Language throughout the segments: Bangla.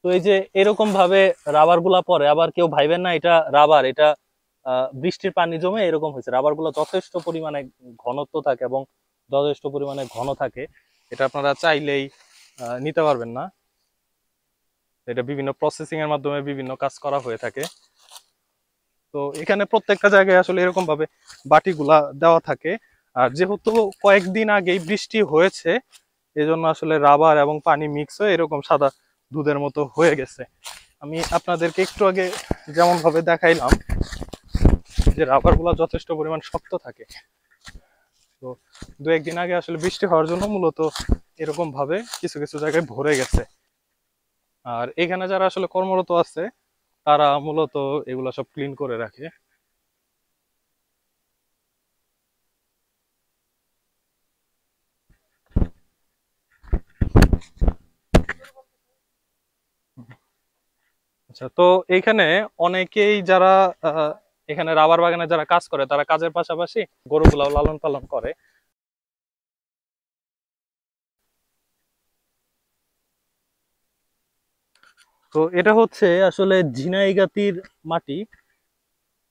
তো এই যে এরকম ভাবে রাবার গুলা পরে, আবার কেউ ভাইবেন না এটা রাবার, এটা বৃষ্টির পানি জমে এরকম হয়েছে। রাবার গুলো যথেষ্ট পরিমাণে ঘনত্ব থাকে এবং যথেষ্ট পরিমাণে ঘন থাকে। এটা আপনারা চাইলেই নিতে পারবেন না। এটা বিভিন্ন প্রসেসিং এর মাধ্যমে বিভিন্ন কাজ করা হয়ে থাকে। তো এখানে প্রত্যেকটা জায়গায় আসলে এরকম ভাবে বাটিগুলা দেওয়া থাকে। আর যেহেতু কয়েকদিন আগেই বৃষ্টি হয়েছে, এজন্য আসলে রাবার এবং পানি মিক্স হয়ে এরকম সাদা দুধের মতো হয়ে গেছে। আমি আপনাদেরকে একটু আগে যেমন ভাবে দেখাইলাম যে রাবার গুলা যথেষ্ট পরিমাণ শক্ত থাকে। তো দু একদিন আগে আসলে বৃষ্টি হওয়ার জন্য মূলত এরকম ভাবে কিছু কিছু জায়গায় ভরে গেছে। আর এখানে যারা আসলে কর্মরত আছে তারা মূলত এগুলা সব ক্লিন করে রাখে। আচ্ছা, তো এইখানে অনেকেই যারা আহ, এখানে রাবার বাগানে যারা কাজ করে তারা কাজের পাশাপাশি গরুগুলাও লালন পালন করে। তো এটা হচ্ছে আসলে ঝিনাইগাতির মাটি,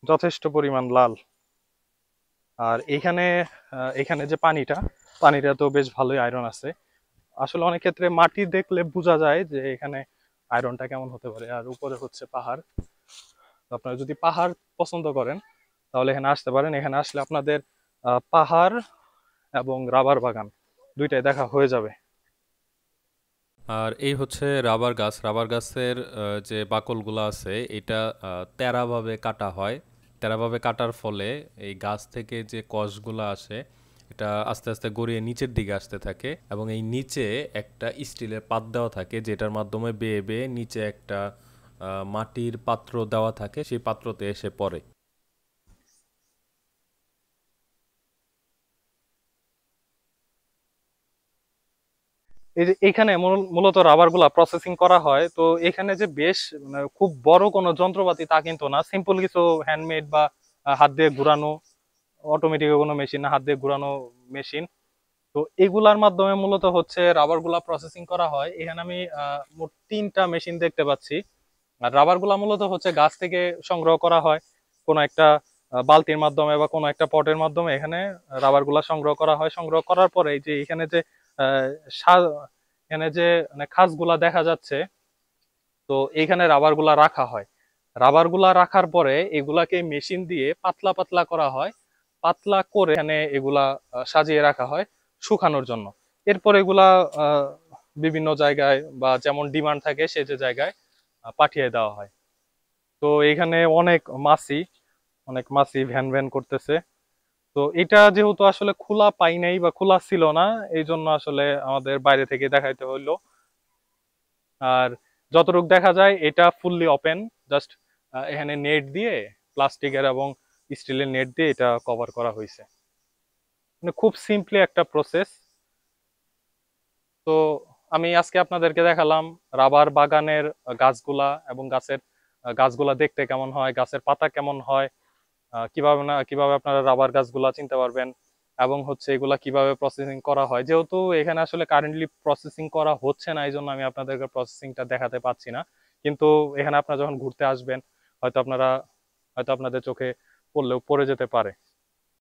যথেষ্ট পরিমাণ লাল। আর এখানে এখানে যে পানিটা, পানিটা তো বেশ ভালোই আয়রন আছে। আসলে অনেক ক্ষেত্রে মাটি দেখলে বোঝা যায় যে এখানে আয়রনটা কেমন হতে পারে। আর উপরে হচ্ছে পাহাড়। তো আপনারা যদি পাহাড় পছন্দ করেন তাহলে এখানে আসতে পারেন। এখানে আসলে আপনাদের পাহাড় এবং রাবার বাগান দুইটাই দেখা হয়ে যাবে। আর এই হচ্ছে রাবার গাছ। রাবার গাছের যে বাকলগুলো আছে এটা তেরাভাবে কাটা হয়। তেরাভাবে কাটার ফলে এই গাছ থেকে যে কষগুলো আসে এটা আস্তে আস্তে গড়িয়ে নিচের দিকে আসতে থাকে এবং এই নিচে একটা স্টিলের পাত দেওয়া থাকে যেটার মাধ্যমে বেয়ে বেয়ে নিচে একটা মাটির পাত্র দেওয়া থাকে, সেই পাত্রতে এসে পড়ে। এই যে এখানে মূলত রাবার গুলা প্রসেসিং করা হয়। তো এখানে যে বেশ মানে খুব বড় কোনো যন্ত্রপাতি তা কিন্তু না, সিম্পল কিছু হ্যান্ডমেড বা হাত দিয়ে ঘুরানো, অটোমেটিক কোনো মেশিন না, হাত দিয়ে ঘুরানো মেশিন। তো এগুলার মাধ্যমে মূলত হচ্ছে রাবার গুলা প্রসেসিং করা হয়। এখানে আমি মোট তিনটা মেশিন দেখতে পাচ্ছি। আর রাবার গুলা মূলত হচ্ছে গাছ থেকে সংগ্রহ করা হয় কোনো একটা বালতির মাধ্যমে বা কোনো একটা পটের মাধ্যমে। এখানে রাবার গুলা সংগ্রহ করা হয়। সংগ্রহ করার পরে এই যে এখানে যে আহ, এখানে যে মানে খাঁজগুলা দেখা যাচ্ছে, তো এইখানে রাবার গুলা রাখা হয়। রাবার গুলা রাখার পরে এগুলাকে মেশিন দিয়ে পাতলা পাতলা করা হয়। পাতলা করে এখানে এগুলা সাজিয়ে রাখা হয় শুকানোর জন্য। এরপর এগুলা আহ, বিভিন্ন জায়গায় বা যেমন ডিমান্ড থাকে সে যে জায়গায় পাঠিয়ে দেওয়া হয়। তো এখানে অনেক মাছি ভ্যান ভ্যান করতেছে। তো এটা যেহেতু আসলে খোলা পাই নাই বা খোলা ছিল না, এই জন্য আসলে আমাদের বাইরে থেকে দেখাইতে হইলো। আর যতটুকু দেখা যায় এটা ফুললি ওপেন, জাস্ট এখানে নেট দিয়ে, প্লাস্টিকের এবং স্টিলের নেট দিয়ে এটা কভার করা হয়েছে। মানে খুব সিম্পলি একটা প্রসেস। তো আমি আজকে আপনাদেরকে দেখালাম রাবার বাগানের গাছগুলা এবং গাছগুলা দেখতে কেমন হয়, গাছের পাতা কেমন হয়, কিভাবে আপনারা রাবার গাছগুলা চিনতে পারবেন, এবং হচ্ছে এগুলা কিভাবে প্রসেসিং করা হয়। যেহেতু এখানে আসলে কারেন্টলি প্রসেসিং করা হচ্ছে না, এই জন্য আমি আপনাদেরকে প্রসেসিংটা দেখাতে পাচ্ছি না। কিন্তু এখানে আপনারা যখন ঘুরতে আসবেন হয়তো আপনারা হয়তো আপনাদের চোখে পড়লেও পড়ে যেতে পারে।